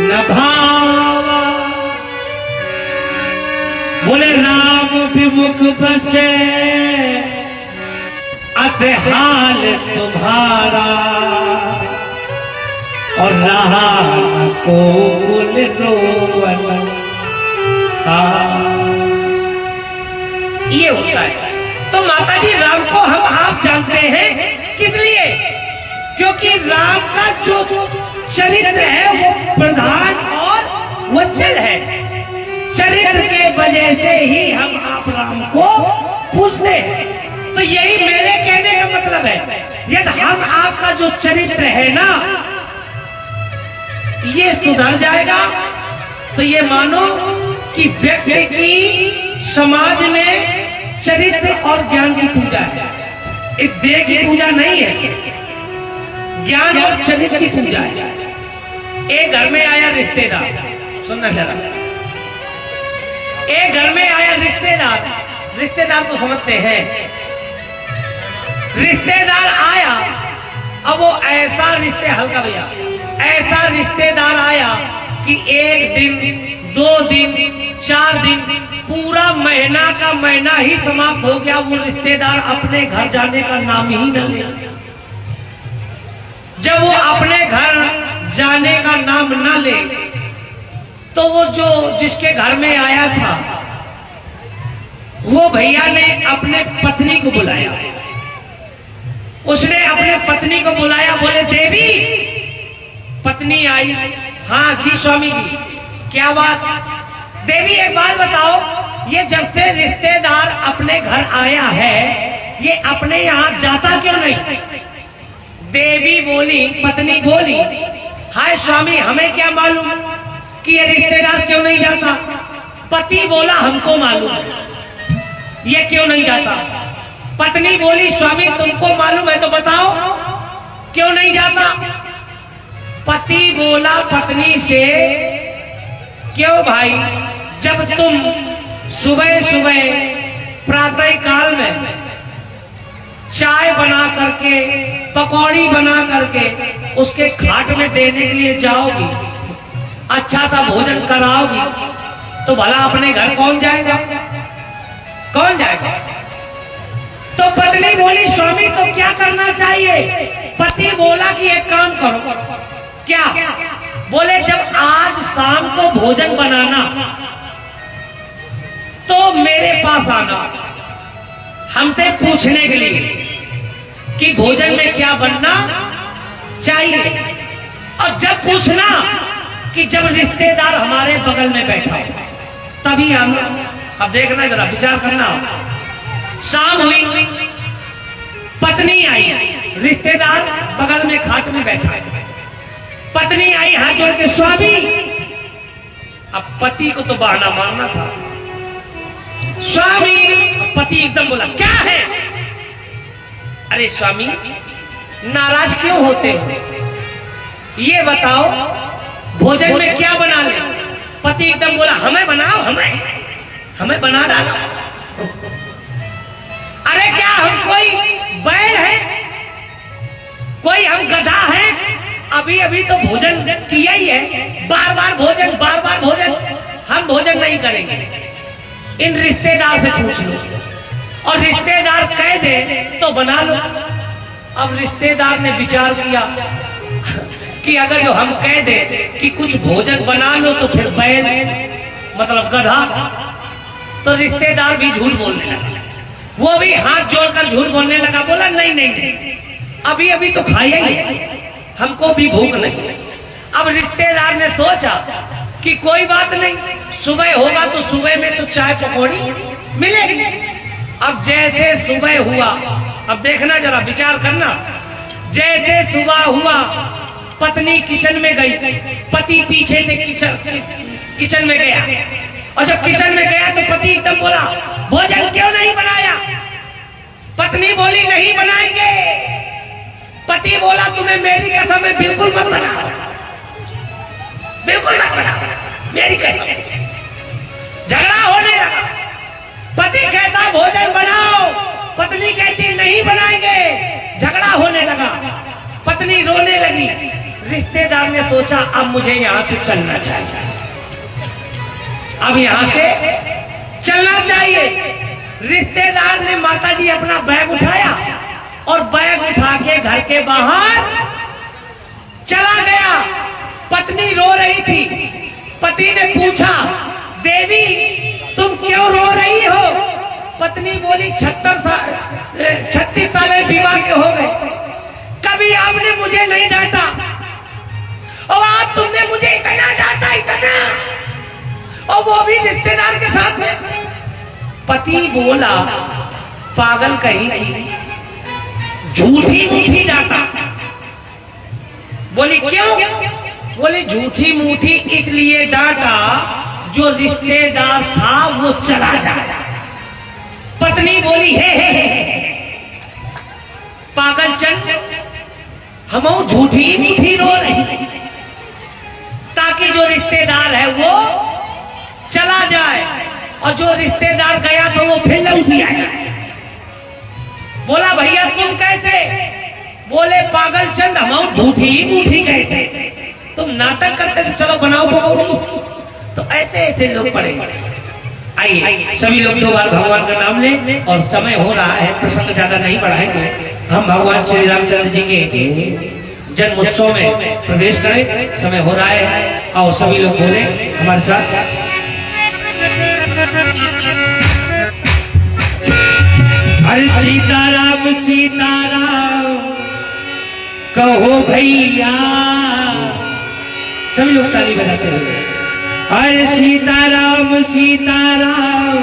न भावा। बोले राम विमुख बसे अति हाल तुम्हारा, और रहा को कुल रोवन। ये होता है। तो माता जी राम को हम आप जानते हैं किस लिए? क्योंकि राम का जो चरित्र है वो प्रधान और वत्सल है। चरित्र के वजह से ही हम आप राम को पूछते हैं। तो यही मेरे कहने का मतलब है, यदि हम आपका जो चरित्र है ना ये सुधर जाएगा तो ये मानो कि व्यक्ति की समाज में चरित्र और ज्ञान की पूजा है। इस देह की पूजा नहीं है, ज्ञान और चरित्र की पूजा है। एक घर में आया रिश्तेदार, सुनना जरा, एक घर में आया रिश्तेदार, रिश्तेदार तो समझते हैं। रिश्तेदार आया, अब वो ऐसा हल्का भैया, ऐसा रिश्तेदार आया कि एक दिन, 2 दिन, 4 दिन, पूरा महीना का महीना ही समाप्त हो गया। वो रिश्तेदार अपने घर जाने का नाम ही न लिया। जब वो अपने घर जाने का नाम न ले तो वो जो जिसके घर में आया था वो भैया ने अपने पत्नी को बुलाया। उसने अपने पत्नी को बुलाया, बोले देवी। पत्नी आई, हाँ जी स्वामी जी, क्या बात? देवी एक बात बताओ, ये जब से रिश्तेदार अपने घर आया है ये अपने यहाँ जाता क्यों नहीं? देवी बोली, पत्नी बोली, हाय स्वामी हमें क्या मालूम कि ये रिश्तेदार क्यों नहीं जाता। पति बोला हमको मालूम है ये क्यों नहीं जाता। पत्नी बोली स्वामी तुमको मालूम है तो बताओ क्यों नहीं जाता। पति बोला पत्नी से, क्यों भाई, जब तुम सुबह सुबह प्रातः काल में चाय बना करके, पकौड़ी बना करके उसके खाट में देने के लिए जाओगी, अच्छा सा भोजन कराओगी, तो भला अपने घर कौन जाएगा? कौन जाएगा? तो पत्नी बोली स्वामी तो क्या करना चाहिए। पति बोला कि एक काम करो। क्या? बोले जब आज शाम को भोजन बनाना तो मेरे पास आना हमसे पूछने के लिए कि भोजन में क्या बनना चाहिए। और जब पूछना कि जब रिश्तेदार हमारे बगल में बैठा हो तभी आना। अब देखना जरा, विचार करना। शाम हुई, पत्नी आई, रिश्तेदार बगल में खाट में बैठा है। पत्नी आई हाथ जोड़ के स्वामी, अब पति को तो बहाना मारना था। स्वामी, पति एकदम बोला क्या है? अरे स्वामी नाराज क्यों होते हो, ये बताओ भोजन में क्या बना ले। पति एकदम बोला हमें बनाओ, हमें बना डालो। अरे क्या हम कोई बैल है, कोई हम गधा है? अभी अभी तो भोजन किया ही है, बार बार भोजन, बार बार भोजन। हम भोजन नहीं करेंगे, इन रिश्तेदार से पूछ लो, और रिश्तेदार कह दे तो बना लो। अब रिश्तेदार ने विचार किया कि अगर जो हम कह दे कि कुछ भोजन बना लो तो फिर बैल मतलब गधा, तो रिश्तेदार भी झूठ बोलने लगा। वो भी हाथ जोड़कर झूठ बोलने लगा, बोला नहीं नहीं नहीं, अभी अभी तो खाया ही है, हमको भी भूख नहीं है। अब रिश्तेदार ने सोचा कि कोई बात नहीं, सुबह होगा तो सुबह में तो चाय पकौड़ी मिलेगी। अब जैसे सुबह हुआ, अब देखना जरा, विचार करना, जैसे सुबह हुआ पत्नी किचन में गई, पति पीछे से किचन में गया, और जब किचन में गया तो पति एकदम बोला भोजन क्यों नहीं बनाया? पत्नी बोली नहीं बनाएंगे। पति बोला तुम्हें मेरी कसम है बिल्कुल मत बना, बिल्कुल मत बना, मेरी कसम। झगड़ा होने लगा। पति कहता भोजन बनाओ, पत्नी कहती नहीं बनाएंगे। झगड़ा होने लगा, पत्नी रोने लगी। रिश्तेदार ने सोचा अब मुझे यहाँ से चलना चाहिए, अब यहाँ से चलना चाहिए। रिश्तेदार ने माताजी अपना बैग उठाया और बैग उठा के घर के बाहर चला गया। पत्नी रो रही थी। पति ने पूछा देवी तुम क्यों रो रही हो? पत्नी बोली 36 साल विवाह के हो गए, कभी आपने मुझे नहीं डांटा और आज तुमने मुझे इतना डांटा, इतना, और वो भी रिश्तेदार के साथ में। पति बोला पागल कहीं की, झूठी मूठी डांटा। बोली क्यों? बोले झूठी मूठी इसलिए डांटा जो रिश्तेदार था वो चला जाए। पत्नी बोली हे पागल चंद, हम झूठी मूठी रो रही ताकि जो रिश्तेदार है वो चला जाए, और जो रिश्तेदार गया तो वो फिर लौट आया। बोला भैया तुम कैसे? बोले पागल चंद हम झूठी मूठी गए थे, तुम नाटक करते थे, चलो बनाओ पकौड़ी। तो ऐसे ऐसे लोग पड़े। आइए सभी लोग 2 बार भगवान का नाम लें, और समय हो रहा है, प्रसंग ज्यादा नहीं बढ़ाएंगे। हम भगवान श्री रामचंद्र जी के जन्मोत्सव में प्रवेश करें, समय हो रहा है। और सभी लोग बोले हमारे साथ, अरे सीताराम सीताराम कहो भैया। सभी लोग ताली बजाते हुए, अरे सीताराम सीताराम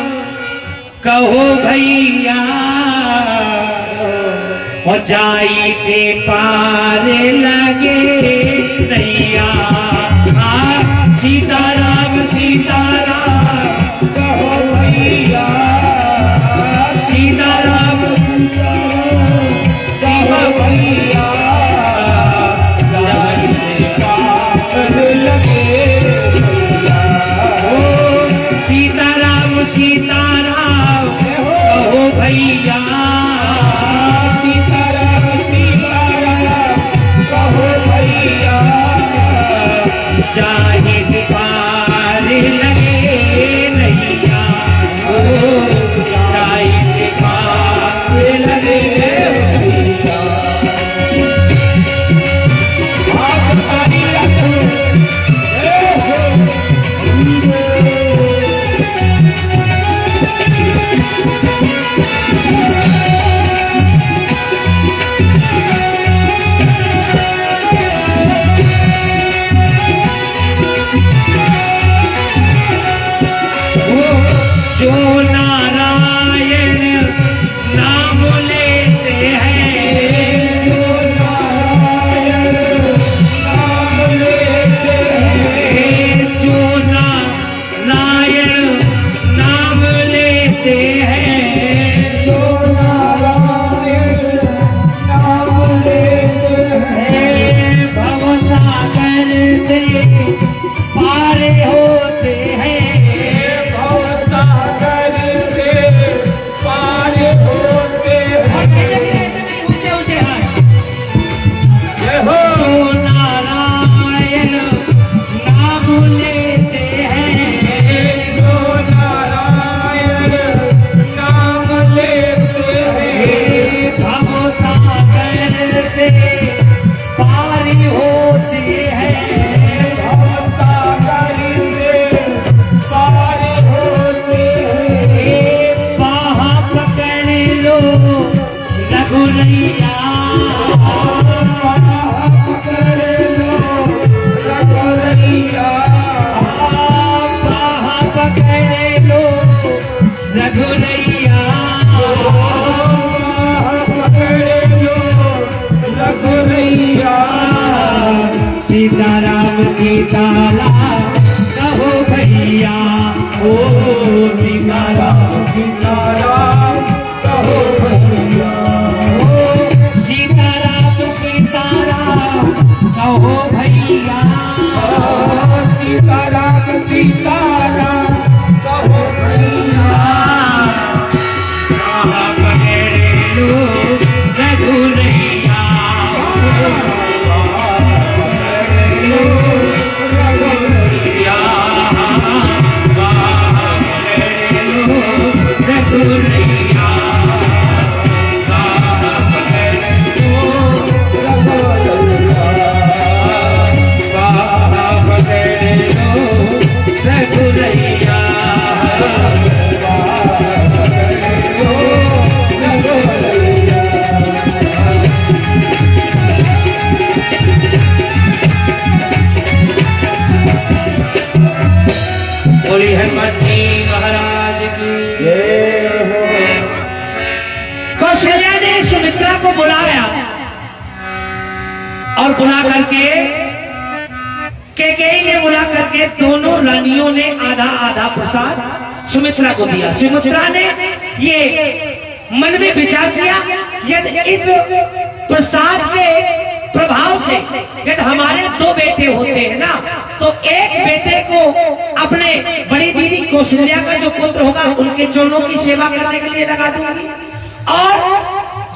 कहो भैया, और जाई के पार लगे नैया। सीताराम सीताराम कहो भैया, सीताराम कहो भैया, जाई के पार लगे। सीताराम सीताराम कहो भैया, सीताराम सीताराम कहो भैया, जाहि पार लगे नैया, जाहि पार लगे नैया। जो नारायण नाम लेते हैं, जो नारायण नाम लेते हैं, जो नारायण नाम लेते हैं, जो नारायण नाम लेते हैं, भवसागर से पार होते हैं। सीताराम सीताराम कहो भैया, ओ सीताराम सीताराम सीताराम सीताराम कहो भैया कहाँ पकड़े लो रघुरैया रघुरैया कहाँ पकड़े लो रघुरैया कहाँ पकड़े लो कहाँ पकड़े लो रघुरैया बोली हनुमान जी महाराज की कौशल्या ने सुमित्रा को बुलाया और बुला करके केकई ने बुला करके दोनों रानियों ने आधा आधा प्रसाद सुमित्रा को दिया। सुमित्रा ने ये मन में विचार किया यदि इस प्रसाद के प्रभाव से यदि हमारे दो बेटे होते हैं ना तो एक बेटे को अपने बड़ी दीदी कौशल्या का जो पुत्र होगा उनके चरणों की सेवा करने के लिए लगा दूंगी और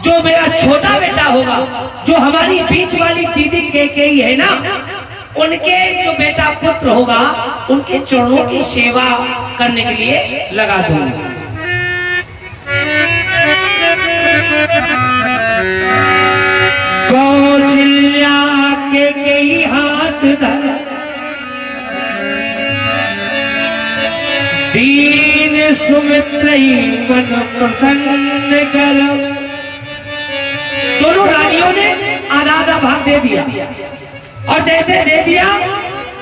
जो मेरा छोटा बेटा होगा जो हमारी बीच वाली दीदी केकई है ना उनके जो बेटा पुत्र होगा उनके चरणों की सेवा करने के लिए लगा दूंगी। कौशल्या केकई हाथ धर दीन सुमित्रई मन प्रसन्न कर। दोनों रानियों ने आधा आधा भाग दे दिया और जैसे दे दिया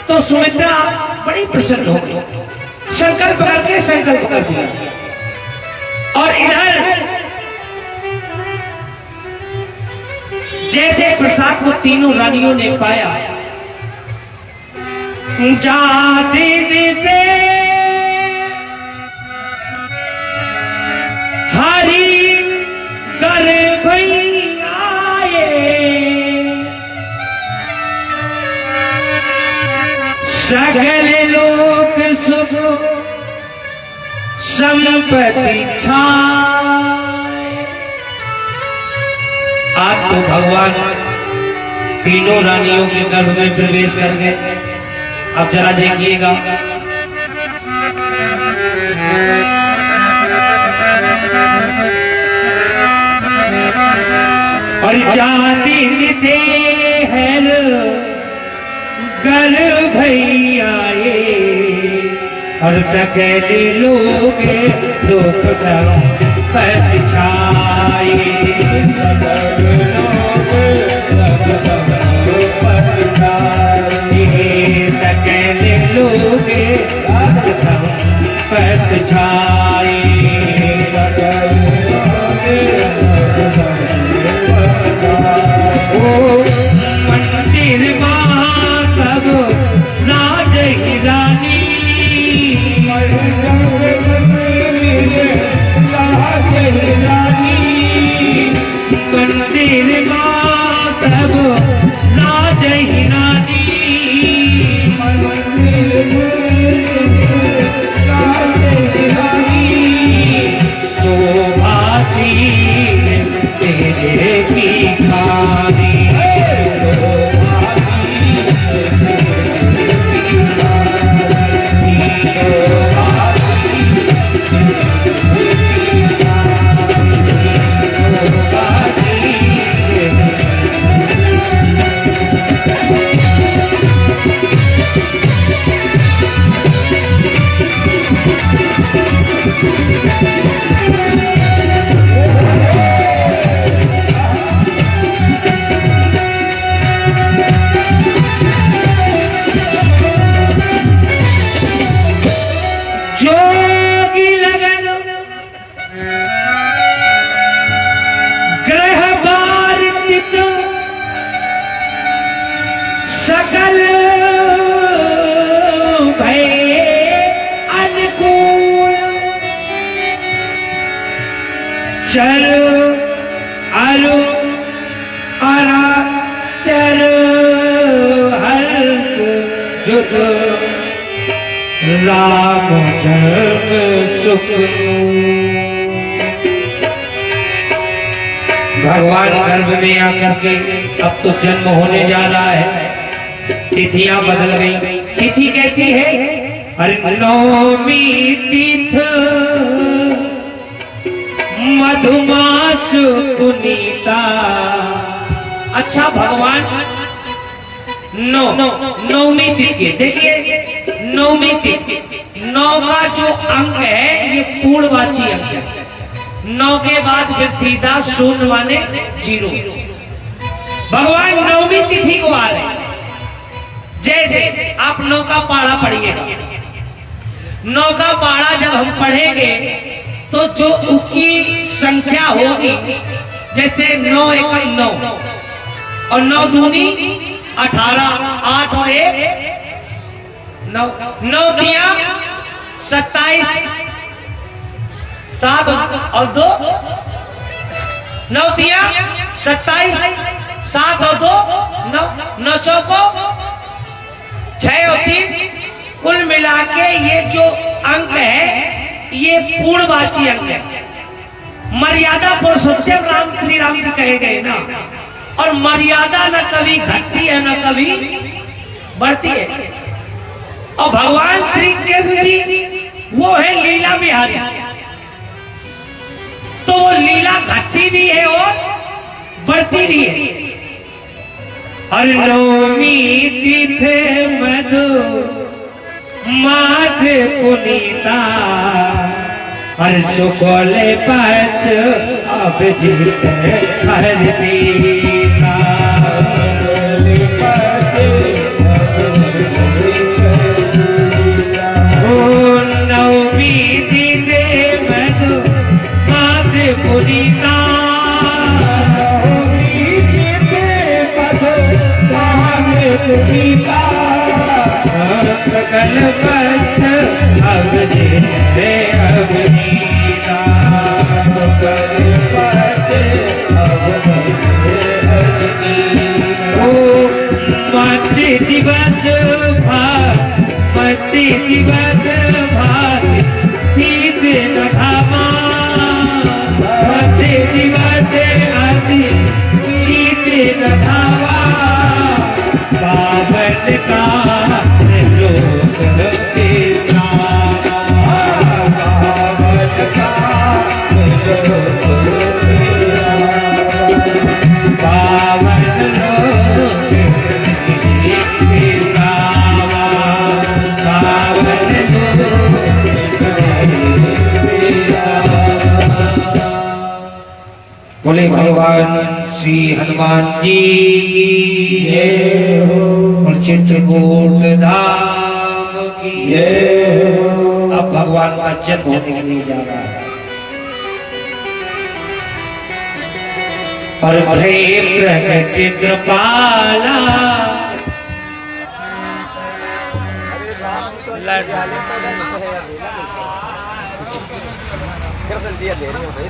तो सुमित्रा बड़ी प्रसन्न हो गई। संकल्प करके संकल्प कर दिया और इधर जैसे प्रसाद को तीनों रानियों ने पाया जाति दे हरि कर आए सगल लोक सुख संपत्ति छाए। आज तो भगवान तीनों रानियों के गर्भ में प्रवेश कर गए। अब जरा देखिएगा और जाति निधे है गर भैया और तकले लोग लोक पर छाए। तकले लोग पर छाए। मंदिर मातब राज ही रानी मंदिर मातब राज ही रानी शोभासी तेरे की खानी सकल भय अनुकूल चर अरु अरा चर हर युद्ध राम जन्म सुख। भगवान गर्भ में आकर के अब तो जन्म होने जा रहा है। तिथियां बदल गई। तिथि कहती है अरे नवमी तिथ मधुमास पुनीता। अच्छा भगवान नवमी तिथि, देखिए नवमी तिथि, 9 का जो अंक है ये पूर्णवाची अंक है। 9 के बाद वृद्धिदा शून्य माने 0। भगवान नवमी तिथि को आ रहे हैं। जय जय। आप 9 का पाढ़ा पढ़िएगा। 9 का पाढ़ा जब हम पढ़ेंगे तो जो उसकी संख्या होगी, जैसे 9 एकम 9 और 9 दूनी 18, 8 और 1 9, 9 दिया 27, 7 और 2 9 दिया 27, 7 और 2 9, 9 चौको 6 और 3, कुल मिला के ये जो अंक है ये पूर्णवाची अंक है। मर्यादा पुरुषोत्तम राम श्री राम जी कहे गए ना, और मर्यादा न कभी घटती है न कभी बढ़ती है। और भगवान श्री कृष्ण जी वो है लीला बिहारी, तो वो लीला घटती भी है और बढ़ती भी है। हर नवमी तिथे मधु माध पुनीता, हर सुकोले पच अब जीत हर दीना। ओ नवमी तिथे मधु माध पुनीता, सकल पथ अब जिते अब नीता, सकल पथ अब जिते अब नीता। ओ मत दिवस भात, मत दिवस भात सीत न खामा, मत दिवस अति सीत न खावा। पावन का लोक के नामा, पावन का लोक के नामा, पावन लोक के नामा, पावन लोक के नामा। बोले भगवान श्री हनुमान जी की और चित्रकूट धाम की। अब भगवान का जन्म होने के लिए जा रहा है। और प्रेम प्रकट कृपाला ले रही हो भाई।